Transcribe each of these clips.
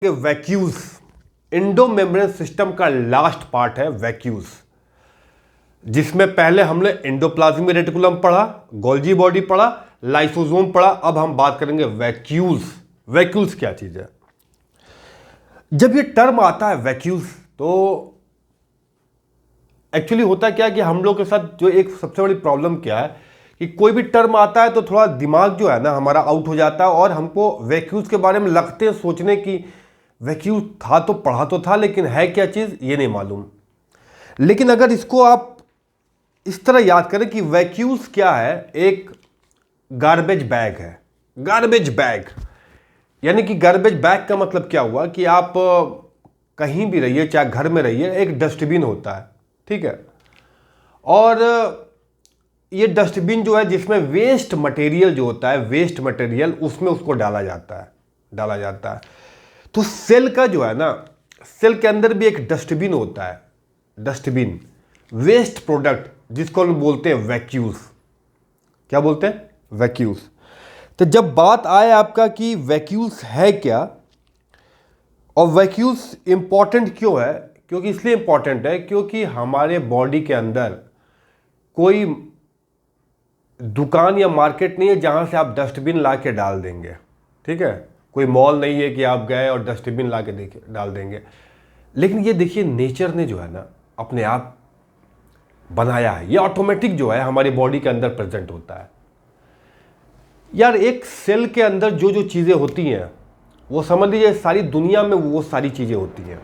Vacuoles endomembrane system का last part है vacuoles, जिसमें पहले हमने एंडोप्लाज्मिक रेटिकुलम पढ़ा, गोल्जी बॉडी पढ़ा, लाइसोसोम पढ़ा। अब हम बात करेंगे वैक्यूल्स। वैक्यूल्स क्या चीज है? जब ये टर्म आता है वैक्यूल्स, तो एक्चुअली होता क्या है कि हम लोग के साथ जो एक सबसे बड़ी प्रॉब्लम क्या है कि कोई भी टर्म आता है तो थोड़ा दिमाग जो है ना हमारा आउट हो जाता है, और हमको वैक्यूल्स के बारे में लगते हैं सोचने की वैक्यूल था तो पढ़ा तो था, लेकिन है क्या चीज ये नहीं मालूम। लेकिन अगर इसको आप इस तरह याद करें कि वैक्यूल्स क्या है, एक गार्बेज बैग है। गार्बेज बैग यानी कि गार्बेज बैग का मतलब क्या हुआ कि आप कहीं भी रहिए, चाहे घर में रहिए, एक डस्टबिन होता है, ठीक है। और ये डस्टबिन जो है जिसमें वेस्ट मटेरियल जो होता है, वेस्ट मटेरियल उसमें उसको डाला जाता है। तो सेल का जो है ना, सेल के अंदर भी एक डस्टबिन होता है। डस्टबिन वेस्ट प्रोडक्ट जिसको हम बोलते हैं वैक्यूल्स। क्या बोलते हैं? वैक्यूल्स। तो जब बात आए आपका कि वैक्यूल्स है क्या और वैक्यूल्स इंपॉर्टेंट क्यों है, क्योंकि इसलिए इंपॉर्टेंट है क्योंकि हमारे बॉडी के अंदर कोई दुकान या मार्केट नहीं है जहां से आप डस्टबिन ला के डाल देंगे, ठीक है। कोई मॉल नहीं है कि आप गए और डस्टबिन ला के डाल देंगे। लेकिन ये देखिए नेचर ने जो है ना अपने आप बनाया है, ये ऑटोमेटिक जो है हमारी बॉडी के अंदर प्रेजेंट होता है। यार एक सेल के अंदर जो जो चीज़ें होती हैं वो समझ लीजिए सारी दुनिया में वो सारी चीज़ें होती हैं।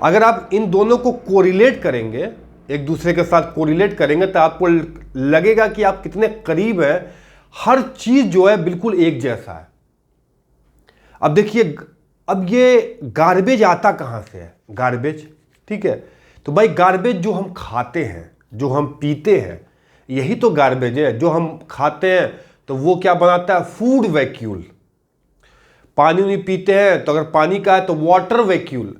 अगर आप इन दोनों को कोरिलेट करेंगे, एक दूसरे के साथ कोरिलेट करेंगे, तो आपको लगेगा कि आप कितने करीब हैं। हर चीज़ जो है बिल्कुल एक जैसा है। अब देखिए, अब ये गार्बेज आता कहाँ से है? गार्बेज, ठीक है। तो भाई गार्बेज जो हम खाते हैं, जो हम पीते हैं, यही तो गार्बेज है। जो हम खाते हैं तो वो क्या बनाता है? Food vacuole. पानी नहीं पीते हैं तो अगर पानी का है तो वाटर वैक्यूल।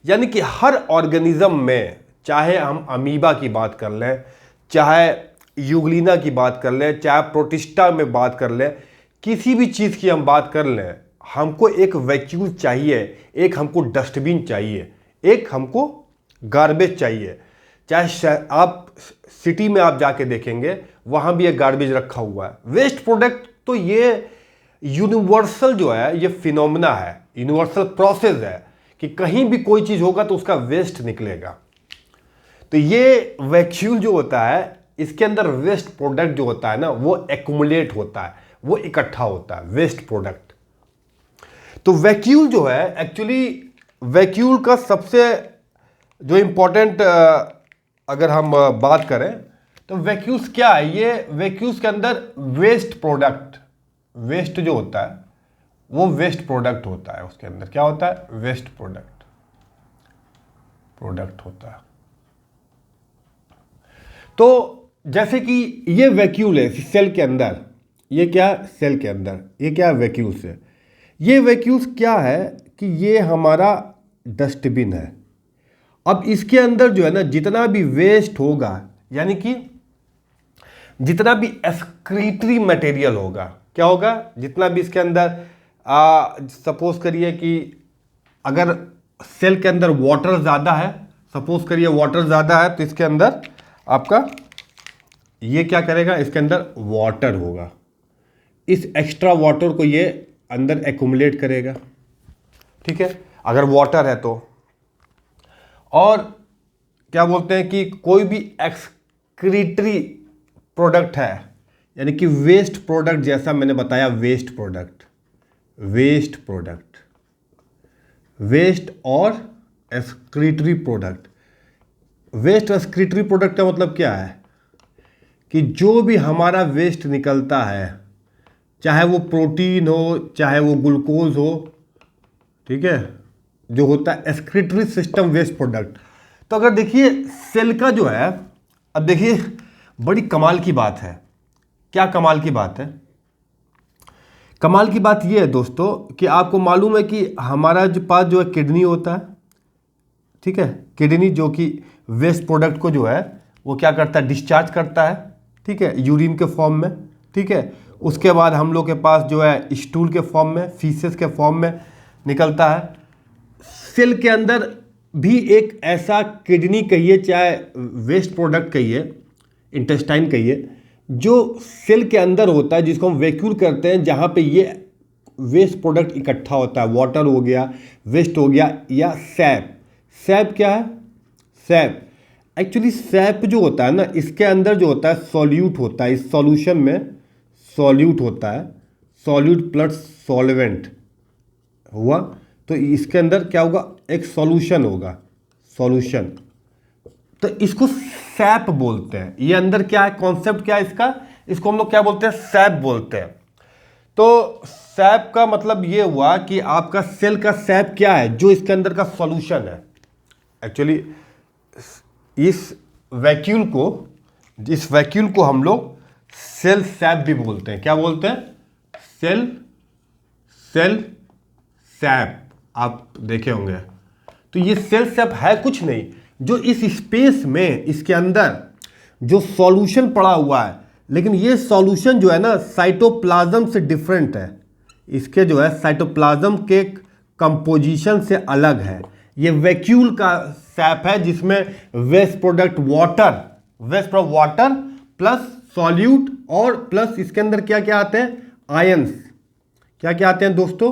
यानी कि हर ऑर्गेनिज्म में, चाहे हम अमीबा की बात कर लें, चाहे यूग्लिना की बात कर लें, चाहे प्रोटिस्टा में बात कर लें, किसी भी चीज़ की हम बात कर लें, हमको एक वैक्यूल चाहिए, एक हमको डस्टबिन चाहिए, एक हमको गार्बेज चाहिए। चाहे आप सिटी में आप जाके देखेंगे वहाँ भी एक गार्बेज रखा हुआ है। वेस्ट प्रोडक्ट तो ये यूनिवर्सल जो है, ये फिनोमेना है, यूनिवर्सल प्रोसेस है कि कहीं भी कोई चीज़ होगा तो उसका वेस्ट निकलेगा। तो ये वैक्यूल जो होता है इसके अंदर वेस्ट प्रोडक्ट जो होता है ना वो एक्युमुलेट होता है, वो इकट्ठा होता है, वेस्ट प्रोडक्ट। तो वैक्यूल जो है एक्चुअली, वैक्यूल का सबसे जो इंपॉर्टेंट अगर हम बात करें तो वैक्यूल्स क्या है? ये वैक्यूल्स के अंदर वेस्ट प्रोडक्ट, वेस्ट जो होता है वो वेस्ट प्रोडक्ट होता है। उसके अंदर क्या होता है? वेस्ट प्रोडक्ट होता है। तो जैसे कि ये वैक्यूल है सेल के अंदर, ये क्या? सेल के अंदर ये क्या? वैक्यूल्स है। ये वैक्यूल्स क्या है कि ये हमारा डस्टबिन है। अब इसके अंदर जो है ना जितना भी वेस्ट होगा, यानी कि जितना भी एक्सक्रीटरी मटेरियल होगा, क्या होगा? जितना भी इसके अंदर सपोज करिए कि अगर सेल के अंदर वाटर ज़्यादा है, सपोज करिए वाटर ज़्यादा है, तो इसके अंदर आपका ये क्या करेगा? इसके अंदर वाटर होगा। इस एक्स्ट्रा वाटर को ये अंदर एक्युमुलेट करेगा, ठीक है, अगर वाटर है तो। और क्या बोलते हैं कि कोई भी एक्सक्रीटरी प्रोडक्ट है, यानी कि वेस्ट प्रोडक्ट, जैसा मैंने बताया वेस्ट प्रोडक्ट, वेस्ट और excretory product. Waste excretory product का मतलब क्या है कि जो भी हमारा वेस्ट निकलता है, चाहे वो प्रोटीन हो, चाहे वो ग्लूकोज हो, ठीक है, जो होता है एक्सक्रीटरी सिस्टम वेस्ट प्रोडक्ट। तो अगर देखिए सेल का जो है, अब देखिए बड़ी कमाल की बात है। क्या कमाल की बात है? कमाल की बात यह है दोस्तों कि आपको मालूम है कि हमारा जो पास जो है किडनी होता है, ठीक है, किडनी जो कि वेस्ट प्रोडक्ट को जो है वो क्या करता है? डिस्चार्ज करता है, ठीक है, यूरिन के फॉर्म में, ठीक है। उसके बाद हम लोग के पास जो है स्टूल के फॉर्म में, फीसेस के फॉर्म में निकलता है। सेल के अंदर भी एक ऐसा किडनी कहिए चाहे वेस्ट प्रोडक्ट कहिए, इंटेस्टाइन कहिए, जो सेल के अंदर होता है, जिसको हम वैक्यूल करते हैं, जहाँ पे ये वेस्ट प्रोडक्ट इकट्ठा होता है, वाटर हो गया, वेस्ट हो गया, या सैप। सैप क्या है? सैप एक्चुअली सैप जो होता है ना, इसके अंदर जो होता है सॉल्यूट होता है, इस सॉल्यूशन में सॉल्यूट होता है, सॉल्यूट प्लस सॉल्वेंट हुआ, तो इसके अंदर क्या होगा? एक सॉल्यूशन होगा, सॉल्यूशन। तो इसको सैप बोलते हैं। ये अंदर क्या है, कॉन्सेप्ट क्या है इसका? इसको हम लोग क्या बोलते हैं? सैप बोलते हैं। तो सैप का मतलब ये हुआ कि आपका सेल का सैप क्या है? जो इसके अंदर का सॉल्यूशन है। एक्चुअली इस वैक्यूल को हम लोग सेल सैप भी बोलते हैं। क्या बोलते हैं? सेल सैप, आप देखे होंगे। तो ये सेल सैप है कुछ नहीं, जो इस स्पेस में इसके अंदर जो सॉल्यूशन पड़ा हुआ है, लेकिन ये सॉल्यूशन जो है ना साइटोप्लाज्म से डिफरेंट है। इसके जो है साइटोप्लाज्म के कंपोजिशन से अलग है। ये वैक्यूल का सैप है, जिसमें waste product water plus solute और प्लस इसके अंदर क्या क्या आते हैं? आयंस। क्या क्या आते हैं दोस्तों?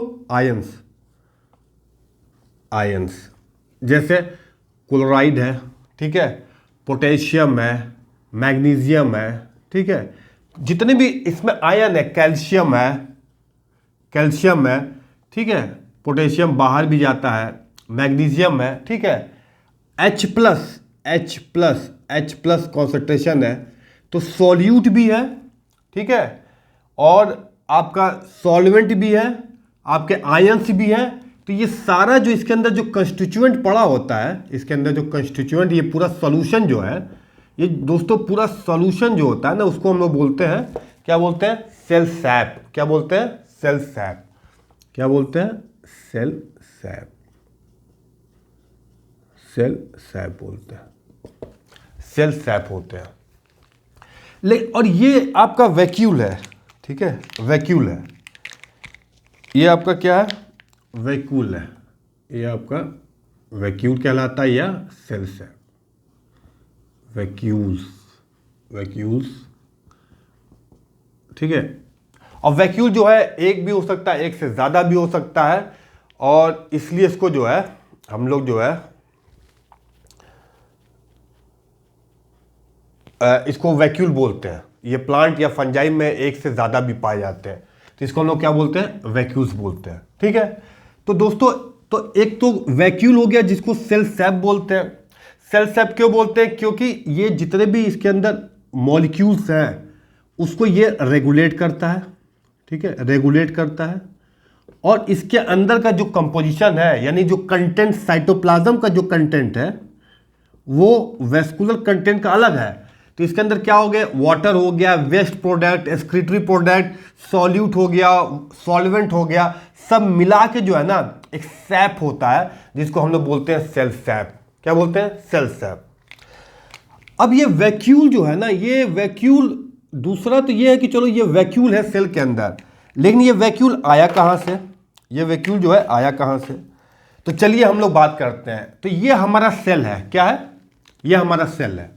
आयंस जैसे क्लोराइड है, ठीक है, पोटेशियम है, मैग्नीशियम है, ठीक है, जितने भी इसमें आयन है, कैल्शियम है, ठीक है, पोटेशियम बाहर भी जाता है, मैग्नीशियम है, ठीक है, H प्लस कॉन्सेंट्रेशन है, तो सॉल्यूट भी है, ठीक है, और आपका सॉल्वेंट भी है, आपके आयंस भी है। तो ये सारा जो इसके अंदर जो कंस्टिट्यूएंट पड़ा होता है, इसके अंदर जो कंस्टिट्यूएंट, ये पूरा सॉल्यूशन जो है, ये दोस्तों पूरा सॉल्यूशन जो होता है ना, उसको हम लोग बोलते हैं, क्या बोलते हैं? Cell sap. क्या बोलते हैं? Cell sap. क्या बोलते हैं? Cell SAP. सेल सैप बोलते हैं, सेल सैप होते हैं। और ये आपका वैक्यूल है, ठीक है, वैक्यूल है। ये आपका क्या है? वैक्यूल है। ये आपका वैक्यूल कहलाता है, या सेल सैप। वैक्यूल्स, ठीक है। और वैक्यूल जो है एक भी हो सकता है, एक से ज़्यादा भी हो सकता है, और इसलिए इसको जो है हम लोग जो है इसको वैक्यूल बोलते हैं। ये प्लांट या फंजाई में एक से ज़्यादा भी पाए जाते हैं, तो इसको हम लोग क्या बोलते हैं? वैक्यूल्स बोलते हैं, ठीक है। तो दोस्तों, तो एक तो वैक्यूल हो गया, जिसको सेल सैप बोलते हैं। सेल सैप क्यों बोलते हैं? क्योंकि ये जितने भी इसके अंदर मॉलिक्यूल्स हैं, उसको ये रेगुलेट करता है, ठीक है, रेगुलेट करता है। और इसके अंदर का जो कंपोजिशन है, यानी जो कंटेंट, साइटोप्लाज्म का जो कंटेंट है, वो वेस्कुलर कंटेंट का अलग है। तो इसके अंदर क्या हो गया? वाटर हो गया, waste product, excretory product, solute हो गया, सॉल्वेंट हो गया, सब मिला के जो है ना एक सैप होता है, जिसको हम लोग बोलते हैं सेल सैप। क्या बोलते हैं? Cell sap. अब ये वैक्यूल जो है ना, ये वैक्यूल, दूसरा तो ये है कि चलो ये वैक्यूल है सेल के अंदर, लेकिन ये वैक्यूल आया कहाँ से? ये वैक्यूल जो है आया कहाँ से? तो चलिए हम लोग बात करते हैं। तो ये हमारा सेल है, क्या है? ये हमारा सेल है,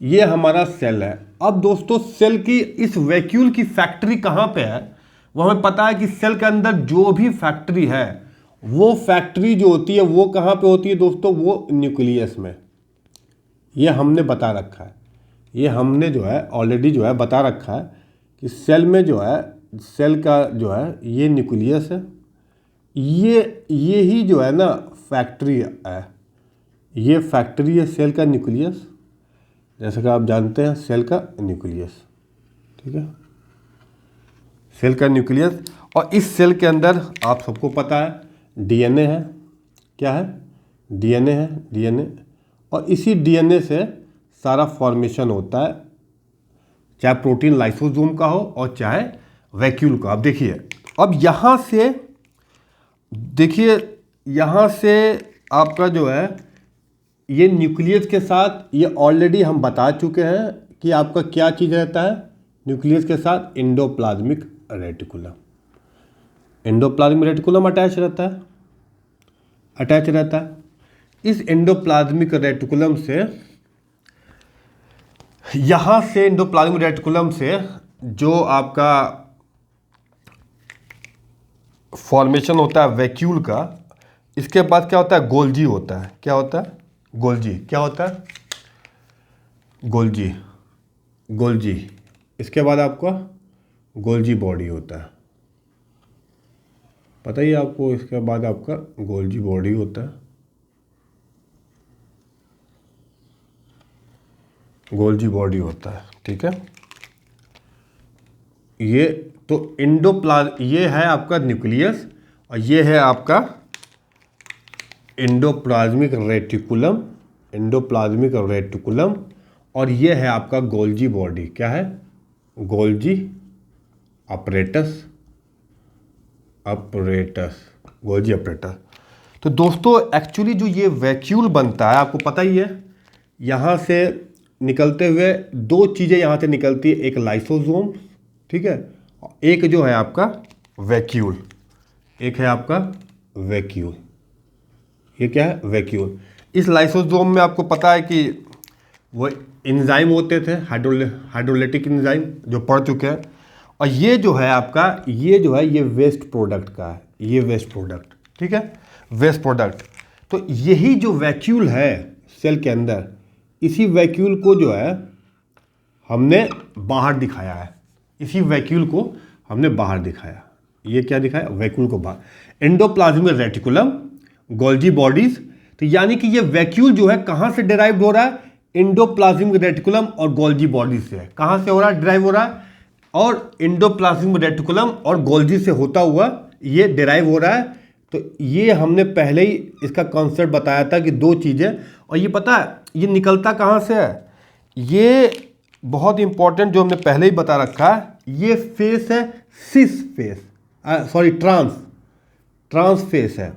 ये हमारा सेल है। अब दोस्तों, सेल की इस वैक्यूल की फैक्ट्री कहाँ पे है? वो हमें पता है कि सेल के अंदर जो भी फैक्ट्री है, वो फैक्ट्री जो होती है वो कहाँ पे होती है दोस्तों? वो न्यूक्लियस में। ये हमने बता रखा है, ये हमने जो है ऑलरेडी जो है बता रखा है कि सेल में जो है, सेल का जो है ये न्यूक्लियस है, ये ही जो है ना फैक्ट्री है, ये फैक्ट्री है सेल का न्यूक्लियस, जैसा कि आप जानते हैं सेल का न्यूक्लियस, ठीक है, सेल का न्यूक्लियस। और इस सेल के अंदर आप सबको पता है डीएनए है, क्या है? डीएनए है, डीएनए। और इसी डीएनए से सारा फॉर्मेशन होता है, चाहे प्रोटीन लाइसोसोम का हो और चाहे वैक्यूल का। अब देखिए, अब यहाँ से देखिए, यहाँ से आपका जो है ये न्यूक्लियस के साथ, ये ऑलरेडी हम बता चुके हैं कि आपका क्या चीज़ रहता है न्यूक्लियस के साथ? Endoplasmic reticulum. Endoplasmic reticulum attach रहता है, अटैच रहता है। इस एंडोप्लाज्मिक रेटिकुलम से, यहाँ से एंडोप्लाज्मिक रेटिकुलम से जो आपका फॉर्मेशन होता है वैक्यूल का, इसके बाद क्या होता है, गोल्जी होता है। क्या होता है, गोल्जी। क्या होता है, गोल्जी। गोल्जी, इसके बाद आपका गोल्जी बॉडी होता है, पता ही है आपको। इसके बाद आपका गोल्जी बॉडी होता है, गोल्जी बॉडी होता है, ठीक है। ये तो ये है आपका न्यूक्लियस और ये है आपका एंडोप्लाज्मिक रेटिकुलम, एंडोप्लाज्मिक रेटिकुलम, और ये है आपका गोल्जी बॉडी। क्या है, गोल्जी अपरेटस, गोल्जी अपरेटस। तो दोस्तों एक्चुअली जो ये वैक्यूल बनता है, आपको पता ही है, यहाँ से निकलते हुए दो चीज़ें यहाँ से निकलती है, एक लाइसोसोम, ठीक है, एक जो है आपका वैक्यूल, एक है आपका वैक्यूल। ये क्या है, वैक्यूल। इस लाइसोसोम में आपको पता है कि वो एंजाइम होते थे, हाइड्रोलाइटिक एंजाइम, जो पढ़ चुके हैं। और ये जो है आपका, ये जो है ये वेस्ट प्रोडक्ट का है, ये वेस्ट प्रोडक्ट, ठीक है, वेस्ट प्रोडक्ट। तो यही जो वैक्यूल है सेल के अंदर, इसी वैक्यूल को जो है हमने बाहर दिखाया है, इसी वैक्यूल को हमने बाहर दिखाया। ये क्या दिखाया, वैक्यूल को बाहर। Endoplasmic reticulum, Golgi bodies. तो यानी कि ये वैक्यूल जो है कहाँ से डिराइव हो रहा है, एंडोप्लाज्मिक रेटिकुलम और गोल्जी बॉडीज से। कहाँ से हो रहा है, डिराइव हो रहा है, और एंडोप्लाज्मिक रेटिकुलम और गोल्जी से होता हुआ ये डिराइव हो रहा है। तो ये हमने पहले ही इसका कॉन्सेप्ट बताया था कि दो चीज़ें। और ये पता है ये निकलता कहाँ से है, ये बहुत इंपॉर्टेंट जो हमने पहले ही बता रखा है, ये फेस है cis face, sorry trans face है।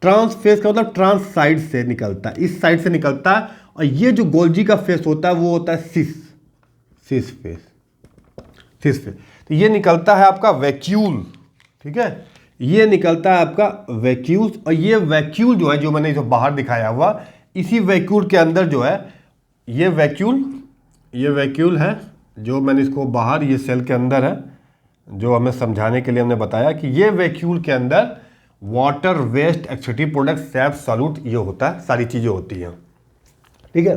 ट्रांस फेस का मतलब ट्रांस साइड से निकलता है, इस साइड से निकलता है। और ये जो गोल्जी का फेस होता है वो होता है सिस फेस। तो ये निकलता है आपका वैक्यूल, ठीक है, ये निकलता है आपका वैक्यूल। और ये वैक्यूल जो है, जो मैंने जो बाहर दिखाया हुआ, इसी वैक्यूल के अंदर जो है ये वैक्यूल है, जो मैंने इसको बाहर, ये सेल के अंदर है, जो हमें समझाने के लिए हमने बताया कि ये वैक्यूल के अंदर water, waste, excretive product, sap, solute, ये होता है, सारी चीज़ें होती हैं, ठीक है।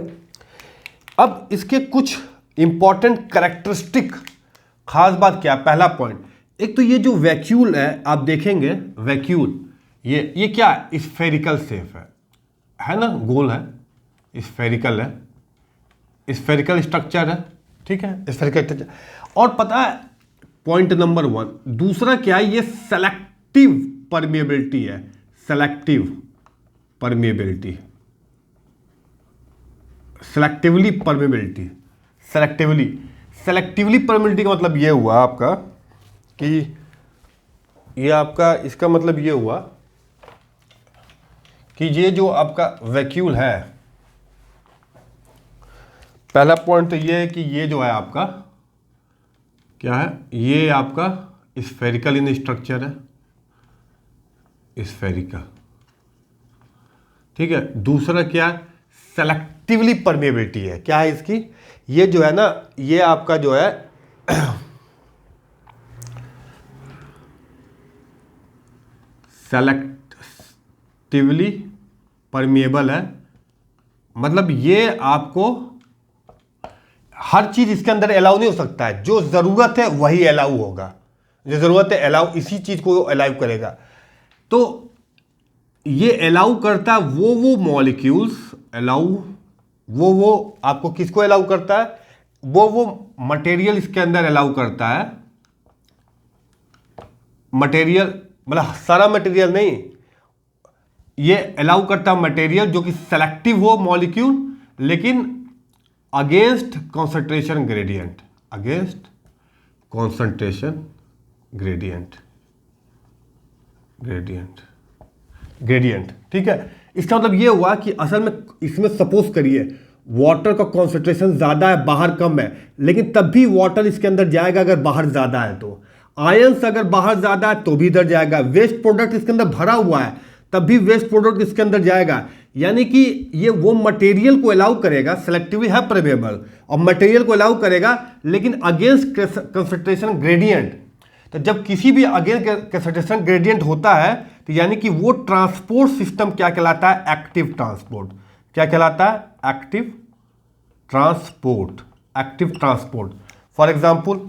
अब इसके कुछ इंपॉर्टेंट कैरेक्टरिस्टिक, खास बात क्या, पहला पॉइंट, एक तो ये जो वैक्यूल है, आप देखेंगे वैक्यूल, ये क्या है, स्फेरिकल शेप है ना, गोल है, स्फेरिकल है, स्फेरिकल स्ट्रक्चर है, ठीक है, स्फेरिकल स्ट्रक्चर। और पता है पॉइंट नंबर 1, दूसरा क्या है, ये सेलेक्टिव परमिएबिलिटी है, सेलेक्टिव परमिएबिलिटी, सेलेक्टिवली परमिएबिलिटी का मतलब ये हुआ आपका कि ये आपका, इसका मतलब ये हुआ कि ये जो आपका वैक्यूल है, पहला पॉइंट तो ये है कि ये जो है आपका क्या है, ये आपका स्फेरिकल इन स्ट्रक्चर है, स्फेरिकल, ठीक है। दूसरा क्या है, सेलेक्टिवली परमिएबिलिटी है, क्या है इसकी, ये जो है ना, ये आपका जो है सेलेक्टिवली परमिएबल है, मतलब ये आपको हर चीज इसके अंदर अलाउ नहीं हो सकता है, जो जरूरत है वही अलाउ होगा, जो जरूरत है अलाउ, इसी चीज को अलाउ करेगा। तो ये अलाउ करता है वो मॉलिक्यूल्स, अलाउ वो आपको किसको अलाउ करता है, वो मटेरियल इसके अंदर अलाउ करता है, मटेरियल मतलब सारा मटेरियल नहीं, ये अलाउ करता है मटेरियल जो कि सेलेक्टिव हो मॉलिक्यूल, लेकिन against concentration gradient, against concentration gradient, ठीक है। इसका मतलब ये हुआ कि असल में इसमें सपोज करिए वाटर का कॉन्सेंट्रेशन ज़्यादा है, बाहर कम है, लेकिन तब भी वाटर इसके अंदर जाएगा अगर बाहर ज़्यादा है तो। आयंस अगर बाहर ज़्यादा है तो भी इधर जाएगा, वेस्ट प्रोडक्ट इसके अंदर भरा हुआ है तब भी वेस्ट प्रोडक्ट इसके अंदर जाएगा। यानी कि ये वो मटेरियल को अलाउ करेगा, सेलेक्टिवली है परमेबल, और मटेरियल को अलाउ करेगा लेकिन अगेंस्ट कंसंट्रेशन ग्रेडियंट। तो जब किसी भी अगेंस्ट कंसंट्रेशन ग्रेडियंट होता है तो यानी कि वो ट्रांसपोर्ट सिस्टम क्या कहलाता है, एक्टिव ट्रांसपोर्ट। क्या कहलाता है, active transport. Active transport for example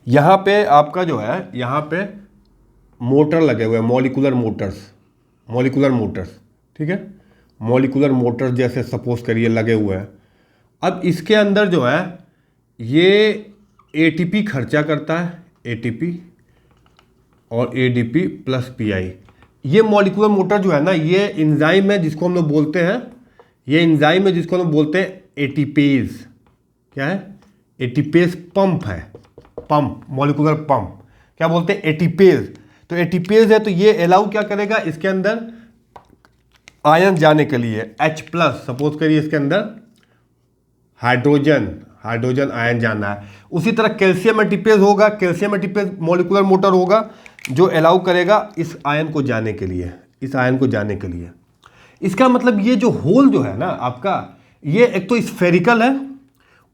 यहां पे आपका जो है, यहां पे मोटर लगे हुए हैं, मॉलिक्यूलर मोटर्स, ठीक है, मॉलिक्यूलर मोटर्स जैसे सपोज करिए लगे हुए हैं। अब इसके अंदर जो है ये एटीपी खर्चा करता है, एटीपी और एडीपी प्लस पीआई। ये मॉलिक्यूलर मोटर जो है ना, ये एंजाइम है जिसको हम लोग बोलते हैं, ये एंजाइम है जिसको हम लोग बोलते हैं एटीपेज। क्या है, एटीपेज पंप है, पंप, मॉलिक्यूलर पंप, क्या बोलते हैं, एटीपेज। तो एटीपेज है तो ये अलाउ क्या करेगा, इसके अंदर आयन जाने के लिए, H प्लस सपोज करिए इसके अंदर हाइड्रोजन आयन जाना है। उसी तरह कैल्शियम एटीपेज होगा, कैल्शियम एटीपेज मॉलिक्यूलर मोटर होगा जो अलाउ करेगा इस आयन को जाने के लिए, इस आयन को जाने के लिए। इसका मतलब ये जो होल जो है ना आपका, ये एक तो स्फेरिकल है,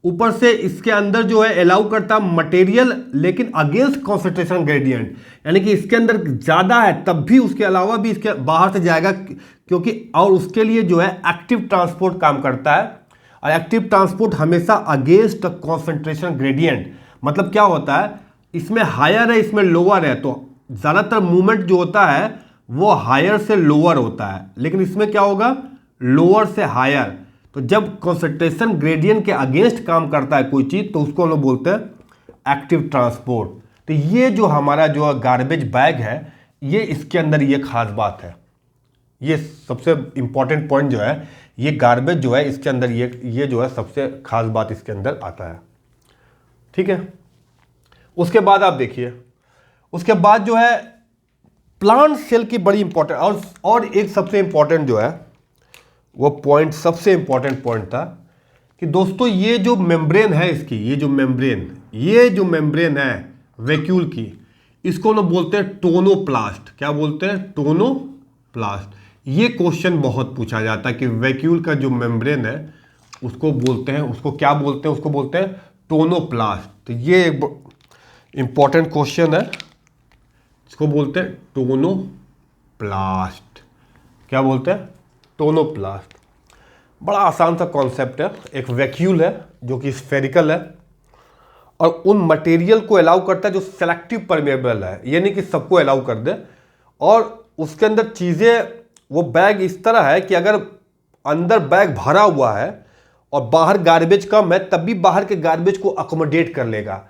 ऊपर से इसके अंदर जो है अलाउ करता मटेरियल लेकिन अगेंस्ट कॉन्सेंट्रेशन ग्रेडियंट, यानी कि इसके अंदर ज़्यादा है तब भी उसके अलावा भी इसके बाहर से जाएगा, क्योंकि और उसके लिए जो है एक्टिव ट्रांसपोर्ट काम करता है। और एक्टिव ट्रांसपोर्ट हमेशा अगेंस्ट कॉन्सेंट्रेशन ग्रेडियंट, मतलब क्या होता है, इसमें हायर है इसमें लोअर है, तो ज़्यादातर मूवमेंट जो होता है वो हायर से लोअर होता है, लेकिन इसमें क्या होगा, लोअर से हायर। तो जब कॉन्सेंट्रेशन ग्रेडियंट के अगेंस्ट काम करता है कोई चीज़ तो उसको हम लोग बोलते हैं एक्टिव ट्रांसपोर्ट। तो ये जो हमारा जो गार्बेज बैग है, ये इसके अंदर ये खास बात है, ये सबसे इंपॉर्टेंट पॉइंट जो है, ये गार्बेज जो है इसके अंदर ये जो है सबसे खास बात इसके अंदर आता है, ठीक है। उसके बाद आप देखिए, उसके बाद जो है प्लांट सेल की बड़ी इंपॉर्टेंट, और एक सबसे इंपॉर्टेंट जो है वो पॉइंट, सबसे इंपॉर्टेंट पॉइंट था कि दोस्तों ये जो मेम्ब्रेन है इसकी, ये जो मेम्ब्रेन है वैक्यूल की, इसको ना बोलते हैं टोनोप्लास्ट। क्या बोलते हैं, टोनोप्लास्ट। ये क्वेश्चन बहुत पूछा जाता है कि वैक्यूल का जो मेम्ब्रेन है उसको बोलते हैं, उसको क्या बोलते हैं, उसको बोलते हैं टोनोप्लास्ट। तो ये एक इंपॉर्टेंट क्वेश्चन है, इसको बोलते हैं टोनोप्लास्ट। क्या बोलते हैं, टोनोप्लास्ट। बड़ा आसान सा कॉन्सेप्ट है, एक वैक्यूल है जो कि स्फेरिकल है और उन मटेरियल को अलाउ करता है जो सेलेक्टिव परमेबल है, यानी कि सबको अलाउ कर दे। और उसके अंदर चीज़ें, वो बैग इस तरह है कि अगर अंदर बैग भरा हुआ है और बाहर गार्बेज कम है तब भी बाहर के गार्बेज को अकोमोडेट कर लेगा,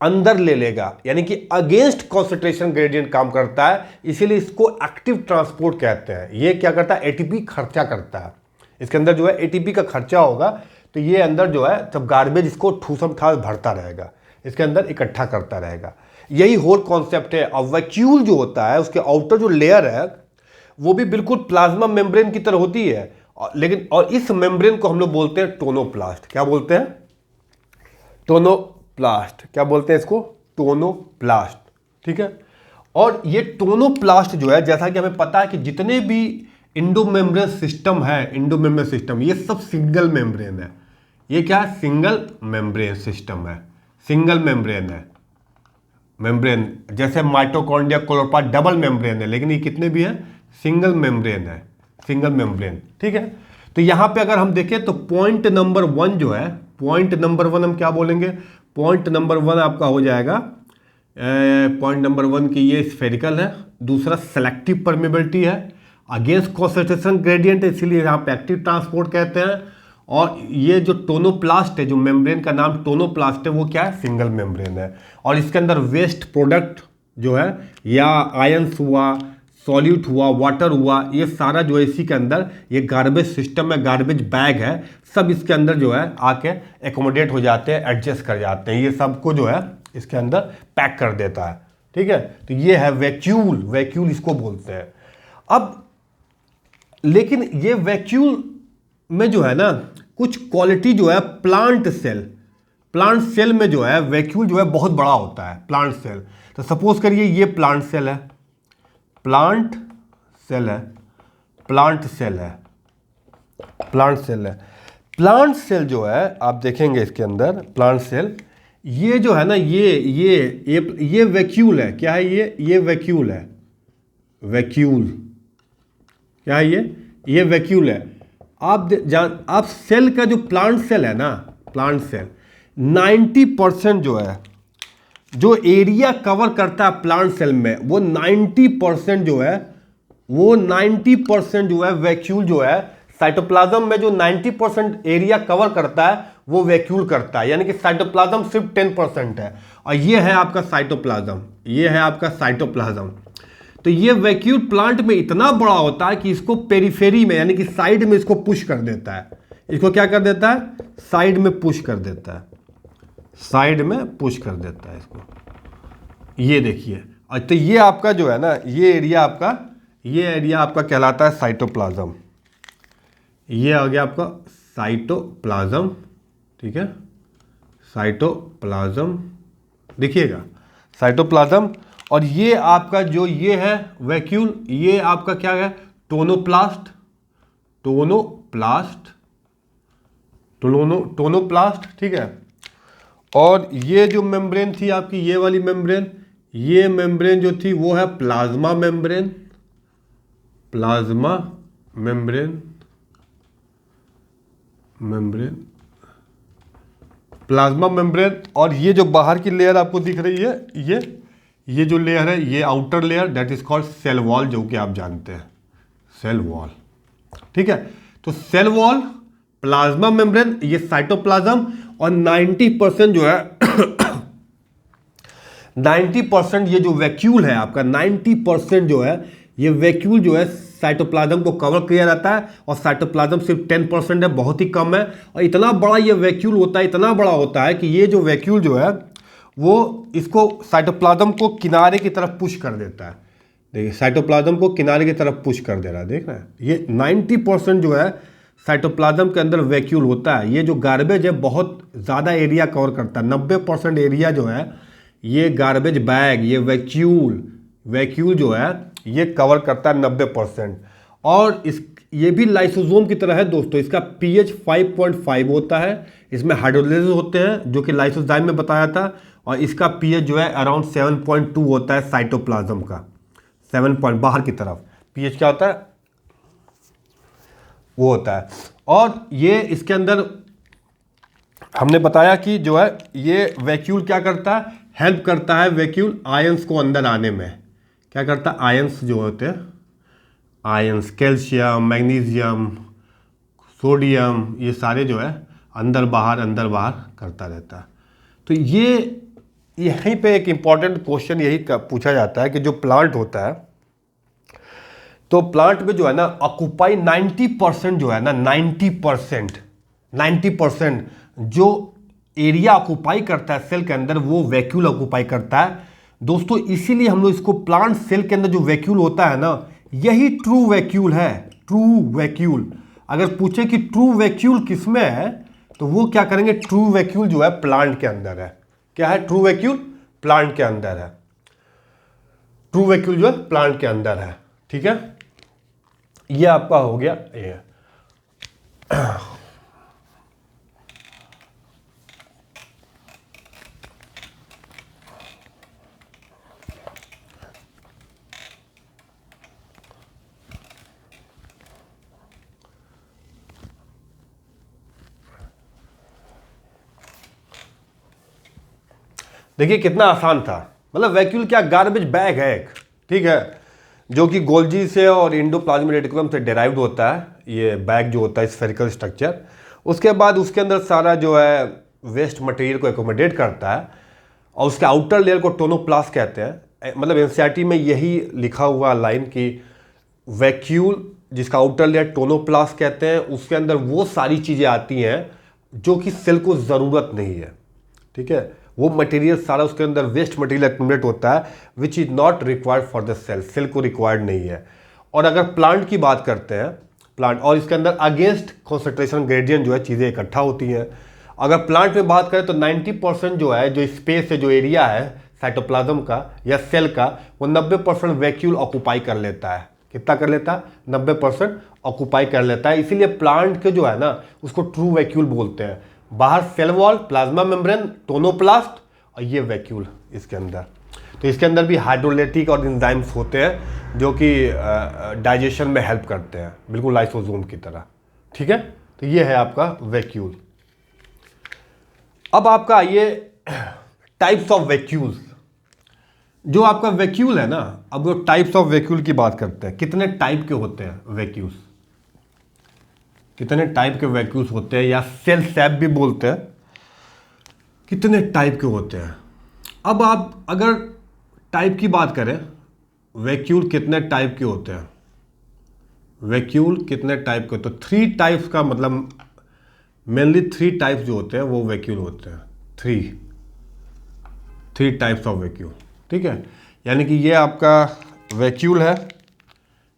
अंदर ले लेगा, यानी कि अगेंस्ट कॉन्सेंट्रेशन ग्रेडियंट काम करता है, इसीलिए इसको एक्टिव ट्रांसपोर्ट कहते हैं। ये क्या करता है, एटीपी खर्चा करता है, इसके अंदर जो है एटीपी का खर्चा होगा, तो ये अंदर जो है जब गार्बेज इसको ठूसम ठास भरता रहेगा, इसके अंदर इकट्ठा करता रहेगा। यही होल कॉन्सेप्ट है। और वैक्यूल जो होता है उसके आउटर जो लेयर है वो भी बिल्कुल प्लाज्मा मेम्ब्रेन की तरह होती है, लेकिन और इस मेम्ब्रेन को हम लोग बोलते हैं टोनोप्लास्ट। क्या बोलते हैं, टोनोप्लास्ट। क्या बोलते हैं इसको, टोनोप्लास्ट, ठीक है। और ये टोनोप्लास्ट जो है, जैसा कि हमें पता है कि जितने भी इंडोमेम्ब्रेन सिस्टम है, इंडोमेम्ब्रेन सिस्टम, ये सब सिंगल मेम्ब्रेन है। ये क्या है, सिंगल मेम्ब्रेन सिस्टम है, सिंगल मेम्ब्रेन है। मेम्ब्रेन जैसे माइटोकॉन्ड्रिया, क्लोरोप्लास्ट डबल मेम्ब्रेन है, लेकिन ये कितने भी हैं, सिंगल मेम्ब्रेन है, सिंगल मेम्ब्रेन, ठीक है। तो यहाँ पे अगर हम देखें तो पॉइंट नंबर 1 जो है, पॉइंट नंबर 1 हम क्या बोलेंगे, पॉइंट नंबर 1 आपका हो जाएगा, पॉइंट नंबर 1 की ये स्फेरिकल है, दूसरा सेलेक्टिव परमेबिलिटी है, अगेंस्ट कॉन्सेंट्रेशन ग्रेडियंट है, इसीलिए यहाँ पे एक्टिव ट्रांसपोर्ट कहते हैं। और ये जो टोनोप्लास्ट है, जो मेम्ब्रेन का नाम टोनोप्लास्ट है, वो क्या है, सिंगल मेम्ब्रेन है। और इसके अंदर वेस्ट प्रोडक्ट जो है, या आयंस हुआ, सॉल्यूट हुआ, वाटर हुआ, ये सारा जो है इसी के अंदर, ये गार्बेज सिस्टम है, गार्बेज बैग है, सब इसके अंदर जो है आके एकोमोडेट हो जाते हैं, एडजस्ट कर जाते हैं, ये सबको जो है इसके अंदर पैक कर देता है, ठीक है। तो ये है वैक्यूल, वैक्यूल इसको बोलते हैं। अब लेकिन ये वैक्यूल में जो है ना कुछ क्वालिटी जो है प्लांट सेल, प्लांट सेल में जो है वैक्यूल जो है बहुत बड़ा होता है प्लांट सेल। तो सपोज करिए ये प्लांट सेल है, प्लांट सेल है, प्लांट सेल है, प्लांट सेल है। प्लांट सेल जो है आप देखेंगे इसके अंदर प्लांट सेल, ये जो है ना ये वैक्यूल है। क्या है ये वैक्यूल है, वैक्यूल क्या है ये वैक्यूल है। आप सेल का जो प्लांट सेल है ना, प्लांट सेल 90% जो है, जो एरिया कवर करता है प्लांट सेल में, वो 90% जो है, वो 90% जो है वैक्यूल जो है, साइटोप्लाज्म में जो 90% एरिया कवर करता है वो वैक्यूल करता है, यानी कि साइटोप्लाज्म सिर्फ 10% है। और ये है आपका साइटोप्लाज्म, ये है आपका साइटोप्लाज्म। तो ये वैक्यूल प्लांट में इतना बड़ा होता है कि इसको पेरिफेरी में, यानी कि साइड में इसको पुश कर देता है। इसको क्या कर देता है? साइड में पुश कर देता है, साइड में पुश कर देता है इसको। ये देखिए, तो ये आपका जो है ना, ये एरिया आपका कहलाता है साइटोप्लाज्म। ये आ गया आपका साइटोप्लाज्म, ठीक है, साइटोप्लाज्म देखिएगा, साइटोप्लाज्म। और ये आपका जो ये है वैक्यूल, ये आपका क्या है? टोनोप्लास्ट, टोनोप्लास्ट, टोनोप्लास्ट, ठीक है। और ये जो मेम्ब्रेन थी आपकी, ये वाली मेम्ब्रेन, ये मेम्ब्रेन जो थी वो है plasma membrane, plasma membrane, membrane, plasma membrane. और ये जो बाहर की लेयर आपको दिख रही है, ये जो लेयर है, ये outer layer, that is called cell wall, जो कि आप जानते हैं सेल वॉल, ठीक है। तो सेल वॉल, प्लाज्मा मेम्ब्रेन, ये साइटोप्लाज्म। और 90% जो है 90% ये जो वैक्यूल है आपका, 90% जो है ये वैक्यूल जो है साइटोप्लाज्म को कवर किया जाता है। और साइटोप्लाज्म सिर्फ 10% है, बहुत ही कम है। और इतना बड़ा ये वैक्यूल होता है, इतना बड़ा होता है कि ये जो वैक्यूल जो है वो इसको साइटोप्लाज्म को किनारे की तरफ पुश कर देता है। देखिए, साइटोप्लाज्म को किनारे की तरफ पुश कर दे रहा है, देख रहे हैं। ये 90% जो है साइटोप्लाज्म के अंदर वैक्यूल होता है। ये जो गार्बेज है बहुत ज़्यादा एरिया कवर करता है, 90% एरिया जो है ये गार्बेज बैग, ये वैक्यूल जो है ये कवर करता है 90%। और ये भी लाइसोसोम की तरह है दोस्तों, इसका pH 5.5 होता है। इसमें हाइड्रोलाइजेज होते हैं, जो कि लाइसोजाइम में बताया था। और इसका pH जो है अराउंड 7.2 होता है साइटोप्लाज्म का, 7 पॉइंट बाहर की तरफ pH क्या होता है, वो होता है। और ये इसके अंदर हमने बताया कि जो है ये वैक्यूल क्या करता है, हेल्प करता है वैक्यूल आयंस को अंदर आने में। क्या करता है? आयंस जो होते हैं, आयंस, कैल्शियम, मैग्नीशियम, सोडियम, ये सारे जो है अंदर बाहर करता रहता है। तो ये यहीं पे एक इम्पॉर्टेंट क्वेश्चन यही पूछा जाता है कि जो प्लांट होता है, तो प्लांट में जो है ना ऑक्यूपाई 90% जो है ना, 90% जो एरिया ऑक्यूपाई करता है सेल के अंदर, वो वैक्यूल ऑक्यूपाई करता है दोस्तों। इसीलिए हम लोग इसको प्लांट सेल के अंदर जो वैक्यूल होता है ना, यही ट्रू वैक्यूल है, ट्रू वैक्यूल। अगर पूछे कि ट्रू वैक्यूल किसमें है, तो वो क्या करेंगे, ट्रू वैक्यूल जो है प्लांट के अंदर है। क्या है? ट्रू वैक्यूल प्लांट के अंदर है, ट्रू वैक्यूल जो है प्लांट के अंदर है, ठीक है। ये आपका हो गया ये। देखिए कितना आसान था, मतलब वैक्यूल क्या, गार्बेज बैग है एक, ठीक है, जो कि गोल्जी से और इंडोप्लाज्मिक रेटिकुलम से डेराइव्ड होता है। ये बैग जो होता है स्फेरिकल स्ट्रक्चर, उसके बाद उसके अंदर सारा जो है वेस्ट मटेरियल को एकोमोडेट करता है। और उसके आउटर लेयर को टोनोप्लास्ट कहते हैं। मतलब एनसीईआरटी में यही लिखा हुआ लाइन कि वैक्यूल जिसका आउटर लेयर टोनोप्लास्ट कहते हैं, उसके अंदर वो सारी चीज़ें आती हैं जो कि सेल को ज़रूरत नहीं है, ठीक है। वो मटेरियल सारा उसके अंदर वेस्ट मटेरियल एक्यूमुलेट होता है which is not required for the cell, cell को रिक्वायर्ड नहीं है। और अगर प्लांट की बात करते हैं, प्लांट, और इसके अंदर अगेंस्ट कॉन्सेंट्रेशन ग्रेडियंट जो है चीज़ें इकट्ठा होती हैं। अगर प्लांट में बात करें तो 90% जो है, जो स्पेस है, जो एरिया है साइटोप्लाज्म का या सेल का, वो 90% वैक्यूल ऑक्यूपाई कर लेता है। कितना कर लेता है? 90% ऑक्यूपाई कर लेता है। इसीलिए प्लांट के जो है ना, उसको ट्रू वैक्यूल बोलते हैं। बाहर cell wall, plasma membrane, tonoplast और ये वैक्यूल इसके अंदर। तो इसके अंदर भी हाइड्रोलाइटिक और एंजाइम्स होते हैं जो कि डाइजेशन में हेल्प करते हैं, बिल्कुल लाइसोसोम की तरह। ठीक है, तो ये है आपका वैक्यूल। अब आपका ये टाइप्स ऑफ वैक्यूल्स, जो आपका वैक्यूल है ना, अब वो टाइप्स ऑफ वैक्यूल की बात करते हैं। कितने टाइप के होते हैं वैक्यूल्स, कितने टाइप के वैक्यूल्स होते हैं, या सेल सैप भी बोलते हैं, कितने टाइप के होते हैं। अब आप अगर टाइप की बात करें, वैक्यूल कितने टाइप के होते हैं, वैक्यूल कितने टाइप के होते हैं, 3 टाइप्स का मतलब मेनली 3 टाइप्स जो होते हैं वो वैक्यूल होते हैं। 3 टाइप्स ऑफ वैक्यूल। ठीक है, यानी कि ये आपका वैक्यूल है,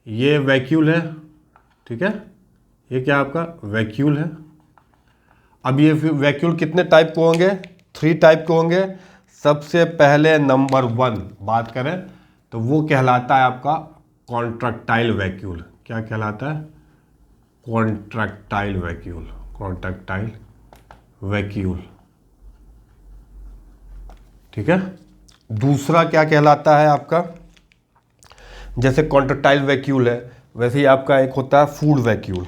ये वैक्यूल है। ठीक है, ये क्या आपका वैक्यूल है। अब ये वैक्यूल कितने टाइप के होंगे? 3 टाइप के होंगे। सबसे पहले नंबर 1 बात करें तो वो कहलाता है आपका कॉन्ट्रैक्टाइल वैक्यूल। क्या कहलाता है? Contractile vacuole, contractile vacuole. ठीक है, दूसरा क्या कहलाता है आपका, जैसे कॉन्ट्रैक्टाइल वैक्यूल है वैसे ही आपका एक होता है फूड वैक्यूल।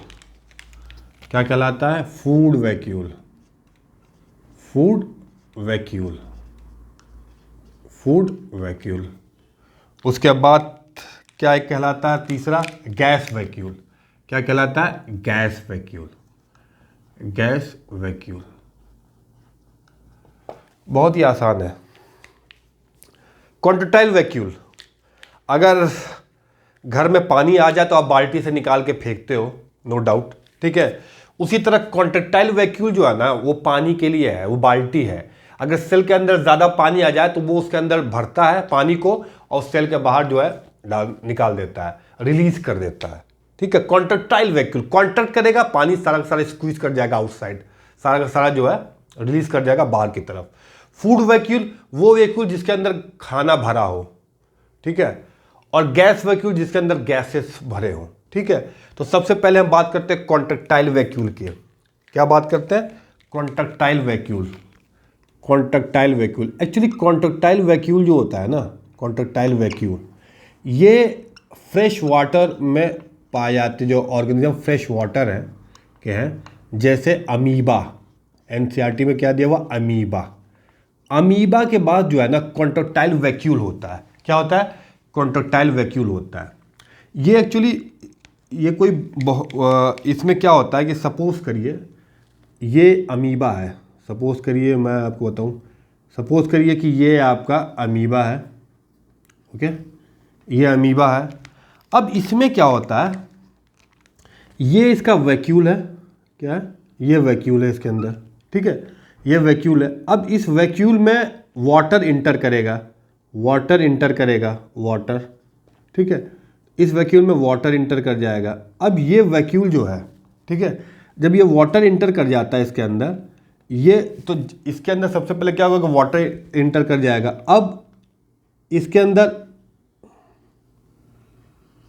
क्या कहलाता है? Food vacuole, food vacuole, food vacuole. उसके बाद क्या एक कहलाता है तीसरा? Gas vacuole. क्या कहलाता है? Gas vacuole, gas vacuole. बहुत ही आसान है। कॉन्ट्रैक्टाइल वैक्यूल, अगर घर में पानी आ जाए तो आप बाल्टी से निकाल के फेंकते हो, नो डाउट। ठीक है, उसी तरह कॉन्ट्रैक्टाइल वैक्यूल जो है ना, वो पानी के लिए है, वो बाल्टी है। अगर सेल के अंदर ज़्यादा पानी आ जाए तो वो उसके अंदर भरता है पानी को और सेल के बाहर जो है निकाल देता है, रिलीज कर देता है। ठीक है, कॉन्ट्रैक्टाइल वैक्यूल कॉन्ट्रैक्ट करेगा, पानी सारा का सारा स्क्वीज कर जाएगा आउटसाइड, सारा का सारा जो है रिलीज कर जाएगा बाहर की तरफ। फूड वैक्यूल वो वैक्यूल जिसके अंदर खाना भरा हो। ठीक है, और गैस वैक्यूल जिसके अंदर गैसेस भरे हो। ठीक है, तो सबसे पहले हम बात करते हैं कॉन्ट्रैक्टाइल वैक्यूल की। क्या बात करते हैं? Contractile vacuole, contractile vacuole. Actually contractile vacuole जो होता है ना, कॉन्ट्रैक्टाइल वैक्यूल, ये फ्रेश वाटर में पाए जाते जो ऑर्गेनिज्म फ्रेश वाटर है के हैं, जैसे अमीबा। एनसीईआरटी में क्या दिया हुआ? अमीबा। अमीबा के बाद जो है ना कॉन्ट्रैक्टाइल वैक्यूल होता है। क्या होता है? कॉन्ट्रैक्टाइल वैक्यूल होता है। ये एक्चुअली ये कोई इसमें क्या होता है कि सपोज करिए ये अमीबा है, सपोज करिए मैं आपको बताऊं, सपोज करिए कि ये आपका अमीबा है। ओके, ये अमीबा है। अब इसमें क्या होता है, ये इसका वैक्यूल है। क्या है? ये वैक्यूल है इसके अंदर। ठीक है, ये वैक्यूल है। अब इस वैक्यूल में वाटर इंटर करेगा, वाटर इंटर करेगा, वाटर। ठीक है, इस वैक्यूल में वाटर इंटर कर जाएगा। अब ये वैक्यूल जो है, ठीक है, जब ये वाटर इंटर कर जाता है इसके अंदर, ये तो इसके अंदर सबसे पहले क्या होगा कि वाटर इंटर कर जाएगा। अब इसके अंदर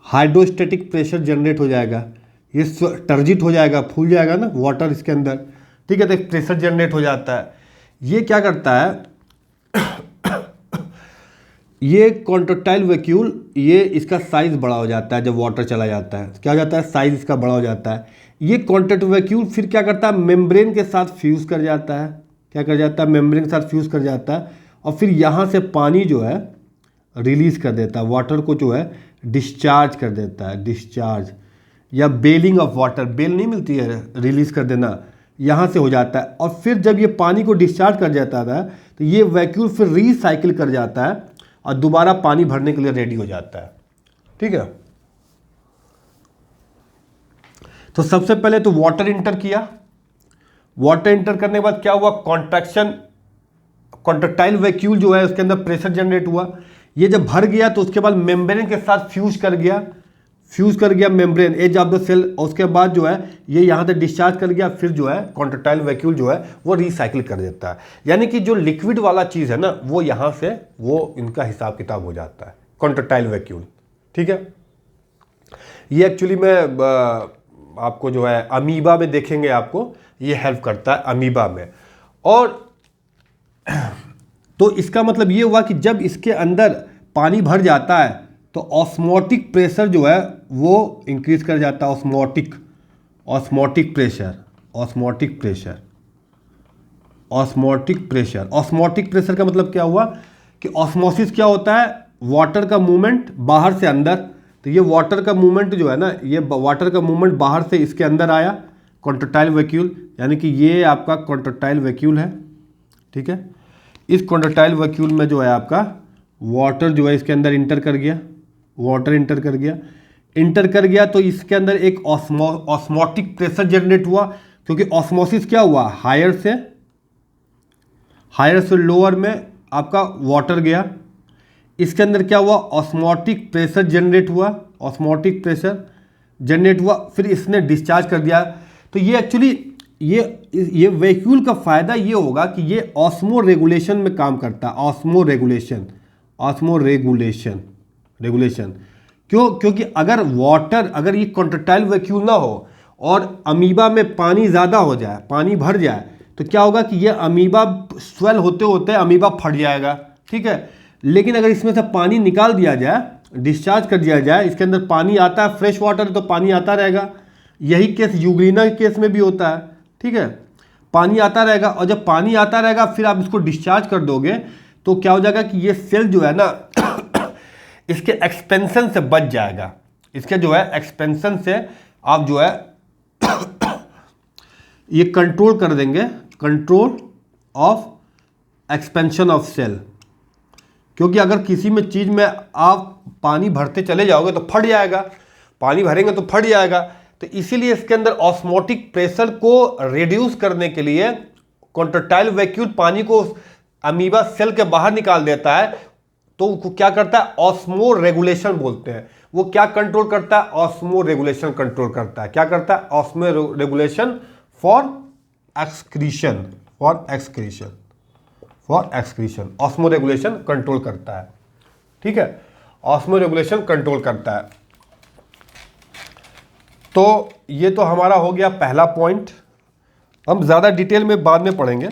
हाइड्रोस्टैटिक प्रेशर जनरेट हो जाएगा, ये टर्जिट हो जाएगा, फूल जाएगा ना वाटर इसके अंदर। ठीक है, तो एक प्रेशर जनरेट हो जाता है। ये क्या करता है ये कॉन्ट्रैक्टाइल वैक्यूल, ये इसका साइज बड़ा हो जाता है जब वाटर चला जाता है। क्या हो जाता है? साइज इसका बड़ा हो जाता है। ये कॉन्ट्रैक्ट वैक्यूल फिर क्या करता है? मेम्ब्रेन के साथ फ्यूज़ कर जाता है। क्या कर जाता है? मेम्ब्रेन के साथ फ्यूज़ कर जाता है और फिर यहाँ से पानी जो है रिलीज़ कर देता है, वाटर को जो है डिस्चार्ज कर देता है, डिस्चार्ज या बेलिंग ऑफ वाटर, बेल नहीं मिलती है, रिलीज़ कर देना, यहाँ से हो जाता है। और फिर जब ये पानी को डिस्चार्ज कर जाता है तो ये वैक्यूल फिर रीसाइकिल कर जाता है और दोबारा पानी भरने के लिए रेडी हो जाता है। ठीक है, तो सबसे पहले तो वाटर इंटर किया, वाटर इंटर करने के बाद क्या हुआ? कॉन्ट्रैक्शन, कॉन्ट्रैक्टाइल वैक्यूल जो है उसके अंदर प्रेशर जनरेट हुआ। ये जब भर गया तो उसके बाद मेम्ब्रेन के साथ फ्यूज कर गया, फ्यूज कर गया membrane edge of the cell, और उसके बाद जो है ये यहाँ से डिस्चार्ज कर गया, फिर जो है कॉन्ट्रेक्टाइल वैक्यूल जो है वो रिसाइकिल कर देता है। यानी कि जो लिक्विड वाला चीज़ है ना वो यहाँ से वो इनका हिसाब किताब हो जाता है, कॉन्ट्रेक्टाइल वैक्यूल। ठीक है, ये एक्चुअली में आपको जो है अमीबा में देखेंगे, आपको ये हेल्प करता है अमीबा में। और तो इसका मतलब ये हुआ कि जब इसके अंदर पानी भर जाता है तो ऑस्मोटिक प्रेशर जो है वो इंक्रीज कर जाता है। Osmotic osmotic pressure osmotic pressure osmotic pressure osmotic pressure का मतलब क्या हुआ कि ऑस्मोसिस क्या होता है, वाटर का मूवमेंट बाहर से अंदर। तो ये वाटर का मूवमेंट जो है ना, ये वाटर का मूवमेंट बाहर से इसके अंदर आया, कॉन्ट्रेक्टाइल वैक्यूल, यानी कि ये आपका कॉन्ट्रेक्टाइल वैक्यूल है। ठीक है, इस कॉन्ट्रेक्टाइल वैक्यूल में जो है आपका वाटर जो है इसके अंदर इंटर कर गया, वाटर इंटर कर गया तो इसके अंदर एक ऑस्मोटिक प्रेशर जनरेट हुआ, क्योंकि ऑस्मोसिस क्या हुआ, हायर से लोअर में आपका वाटर गया, इसके अंदर क्या हुआ, ऑस्मोटिक प्रेशर जनरेट हुआ, ऑस्मोटिक प्रेशर जनरेट हुआ, फिर इसने डिस्चार्ज कर दिया। तो ये एक्चुअली ये वैक्यूल का फ़ायदा ये होगा कि ये ऑस्मो रेगुलेशन में काम करता है। ऑस्मो रेगुलेशन क्यों, क्योंकि अगर ये कॉन्ट्रेक्टाइल वैक्यूल ना हो और अमीबा में पानी ज़्यादा हो जाए, पानी भर जाए, तो क्या होगा कि ये अमीबा स्वेल होते होते अमीबा फट जाएगा। ठीक है, लेकिन अगर इसमें से पानी निकाल दिया जाए, डिस्चार्ज कर दिया जाए, इसके अंदर पानी आता है, फ्रेश वाटर है तो पानी आता रहेगा। यही केस यूग्लिना के केस में भी होता है। ठीक है, पानी आता रहेगा, और जब पानी आता रहेगा फिर आप इसको डिस्चार्ज कर दोगे तो क्या हो जाएगा कि ये सेल जो है ना इसके एक्सपेंशन से बच जाएगा। इसके जो है एक्सपेंशन से आप जो है ये कंट्रोल कर देंगे, control of expansion of cell. क्योंकि अगर किसी में चीज़ में आप पानी भरते चले जाओगे तो फट जाएगा, पानी भरेंगे तो फट जाएगा। तो इसीलिए इसके अंदर ऑस्मोटिक प्रेशर को रिड्यूस करने के लिए कॉन्ट्रेक्टाइल वैक्यूल पानी को अमीबा सेल के बाहर निकाल देता है। तो क्या करता है, ऑस्मो रेगुलेशन बोलते हैं। वो क्या कंट्रोल करता है, ऑस्मो रेगुलेशन कंट्रोल करता है। क्या करता है, osmo regulation for excretion, osmo regulation control करता है। ठीक है, ऑस्मो रेगुलेशन कंट्रोल करता है। तो ये तो हमारा हो गया पहला पॉइंट, हम ज़्यादा डिटेल में बाद में पढ़ेंगे।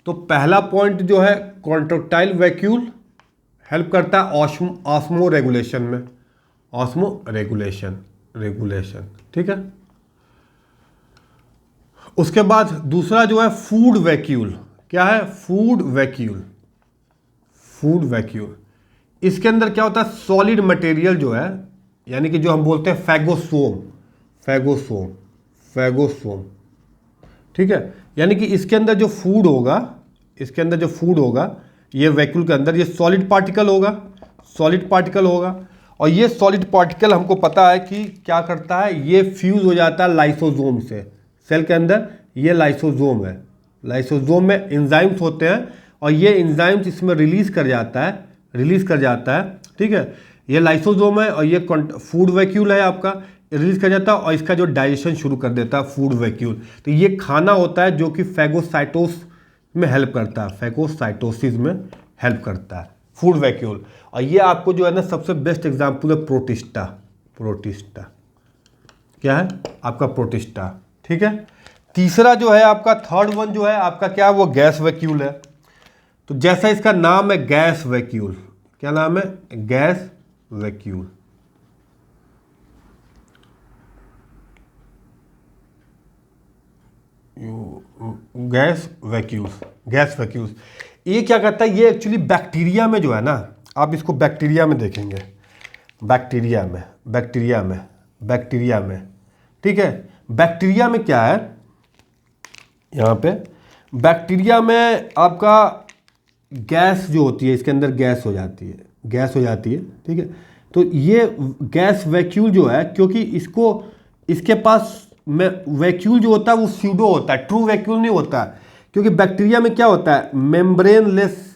तो पहला पॉइंट जो है, कॉन्ट्रेक्टाइल वैक्यूल हेल्प करता है ऑस्मो रेगुलेशन में, ऑस्मो रेगुलेशन। ठीक है, उसके बाद दूसरा जो है फूड वैक्यूल। क्या है, फूड वैक्यूल। इसके अंदर क्या होता है, सॉलिड मटेरियल जो है, यानी कि जो हम बोलते हैं फैगोसोम। ठीक है, यानी कि इसके अंदर जो फूड होगा, ये वैक्यूल के अंदर ये सॉलिड पार्टिकल होगा, और ये सॉलिड पार्टिकल हमको पता है कि क्या करता है, ये फ्यूज हो जाता है लाइसोसोम से। सेल के अंदर ये लाइसोसोम है, लाइसोसोम में एंजाइम्स होते हैं, और ये एंजाइम्स इसमें रिलीज कर जाता है। ठीक है, ये लाइसोसोम है और ये फूड वैक्यूल है आपका, रिलीज कर जाता है, और इसका जो डाइजेशन शुरू कर देता है फूड वैक्यूल। तो ये खाना होता है जो कि फैगोसाइटोसिस में हेल्प करता है, फूड वैक्यूल। और ये आपको जो है ना सबसे बेस्ट एग्जाम्पल है प्रोटिस्टा। क्या है आपका, प्रोटिस्टा। ठीक है, तीसरा जो है आपका, थर्ड वन जो है आपका क्या है, वो गैस वैक्यूल है। तो जैसा इसका नाम है गैस वैक्यूल, क्या नाम है, गैस वैक्यूल। गैस वैक्यूल्स ये क्या करता है, ये एक्चुअली बैक्टीरिया में जो है ना, आप इसको बैक्टीरिया में देखेंगे, बैक्टीरिया में। ठीक है, बैक्टीरिया में क्या है, यहाँ पे बैक्टीरिया में आपका गैस जो होती है, इसके अंदर गैस हो जाती है। ठीक है, तो ये गैस वैक्यूल जो है, क्योंकि इसके पास में वैक्यूल जो होता है वो स्यूडो होता है, ट्रू वैक्यूल नहीं होता है। क्योंकि बैक्टीरिया में क्या होता है, मेम्ब्रेनलेस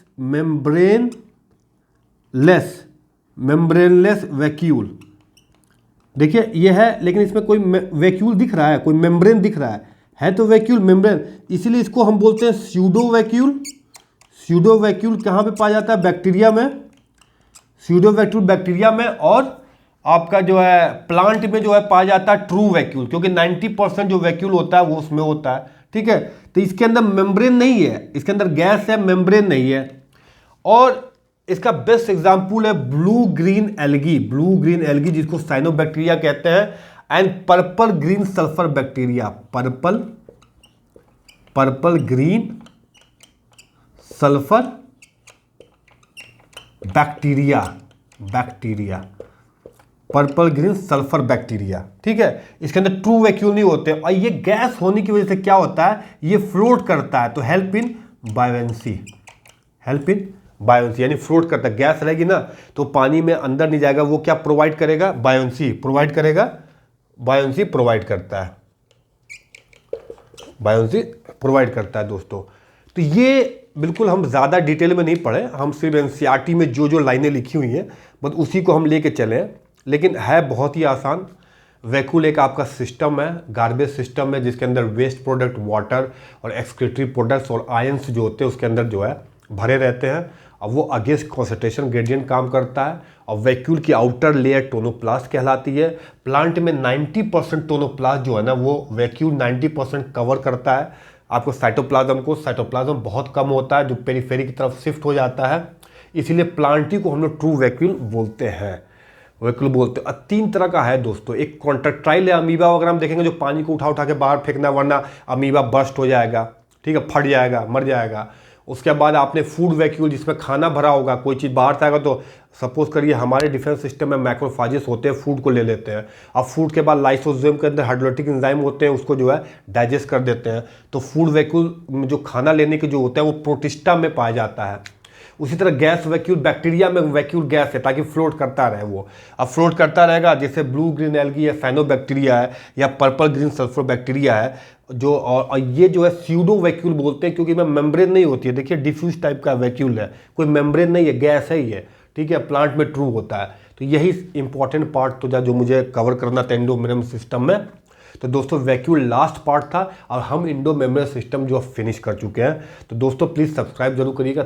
वैक्यूल। देखिए ये है, लेकिन इसमें कोई वैक्यूल दिख रहा है, कोई मेम्ब्रेन दिख रहा है तो वैक्यूल मेम्ब्रेन, इसीलिए इसको हम बोलते हैं स्यूडो वैक्यूल। स्यूडो वैक्यूल कहाँ पे पाया जाता है? बैक्टीरिया में। स्यूडो वैक्यूल बैक्टीरिया में, और आपका जो है प्लांट में जो है पाया जाता है ट्रू वैक्यूल, क्योंकि 90% जो वैक्यूल होता है वो उसमें होता है। ठीक है, तो इसके अंदर मेम्ब्रेन नहीं है, इसके अंदर गैस है, मेम्ब्रेन नहीं है। और इसका बेस्ट एग्जांपल है blue green algae. Blue green algae जिसको साइनोबैक्टीरिया कहते हैं, and purple green sulphur bacteria. Purple green sulphur bacteria, purple green sulphur bacteria. ठीक है, इसके अंदर ट्रू वैक्यूल नहीं होते, और ये गैस होने की वजह से क्या होता है, ये फ्लोट करता है, तो हेल्प इन बायोएंसी, यानी फ्लोट करता है। गैस रहेगी ना तो पानी में अंदर नहीं जाएगा, वो क्या प्रोवाइड करेगा? बायोएंसी प्रोवाइड करेगा, बायोएंसी प्रोवाइड करता है दोस्तों। तो ये बिल्कुल हम ज़्यादा डिटेल में नहीं पढ़े, हम सिर्फ एनसीईआरटी में जो लाइनें लिखी हुई हैं बस उसी को हम लेके चले, लेकिन है बहुत ही आसान। वैक्यूल एक आपका सिस्टम है, गार्बेज सिस्टम है, जिसके अंदर वेस्ट प्रोडक्ट, वाटर और एक्सक्रीटरी प्रोडक्ट्स और आयंस जो होते हैं उसके अंदर जो है भरे रहते हैं। अब वो अगेंस्ट कॉन्सेंट्रेशन ग्रेडियंट काम करता है, और वैक्यूल की आउटर लेयर टोनोप्लास्ट कहलाती है। प्लांट में 90% टोनोप्लास्ट जो है ना वो वैक्यूल 90% कवर करता है। आपको साइटोप्लाज्म बहुत कम होता है जो पेरीफेरी की तरफ शिफ्ट हो जाता है, इसीलिए प्लांट ही को हम लोग ट्रू वैक्यूल बोलते हैं। 3 तरह का है दोस्तों। एक कॉन्ट्रैक्टाइल है, अमीबा वगैरह हम देखेंगे जो पानी को उठा के बाहर फेंकना, वरना अमीबा बस्ट हो जाएगा, ठीक है, फट जाएगा, मर जाएगा। उसके बाद आपने फूड वैक्यूल, जिसमें खाना भरा होगा, कोई चीज़ बाहर से आएगा तो सपोज करिए हमारे डिफेंस सिस्टम में मैक्रोफाजेस होते हैं, फूड को ले लेते हैं। अब फूड के बाद लाइसोसोम के अंदर हाइड्रोलिटिक एंजाइम होते हैं, उसको जो है डाइजेस्ट कर देते हैं। तो फूड वैक्यूल में जो खाना लेने के जो होता है वो प्रोटिस्टा में पाया जाता है। उसी तरह गैस वैक्यूल बैक्टीरिया में वैक्यूल गैस है, ताकि फ्लोट करता रहे वो। अब फ्लोट करता रहेगा, जैसे ब्लू ग्रीन एल्गी या साइनोबैक्टीरिया है या पर्पल ग्रीन सल्फर बैक्टीरिया है जो, और ये जो है स्यूडो वैक्यूल बोलते हैं, क्योंकि में मेम्ब्रेन नहीं होती है। देखिए डिफ्यूज टाइप का वैक्यूल है, कोई मेम्ब्रेन नहीं है, गैस है ये। ठीक है, प्लांट में ट्रू होता है। तो यही इंपॉर्टेंट पार्ट तो जो मुझे कवर करना था इंडो मेम्ब्रेन सिस्टम में। तो दोस्तों वैक्यूल लास्ट पार्ट था, और हम इंडो मेम्ब्रेन सिस्टम जो फिनिश कर चुके हैं। तो दोस्तों प्लीज़ सब्सक्राइब जरूर करिएगा।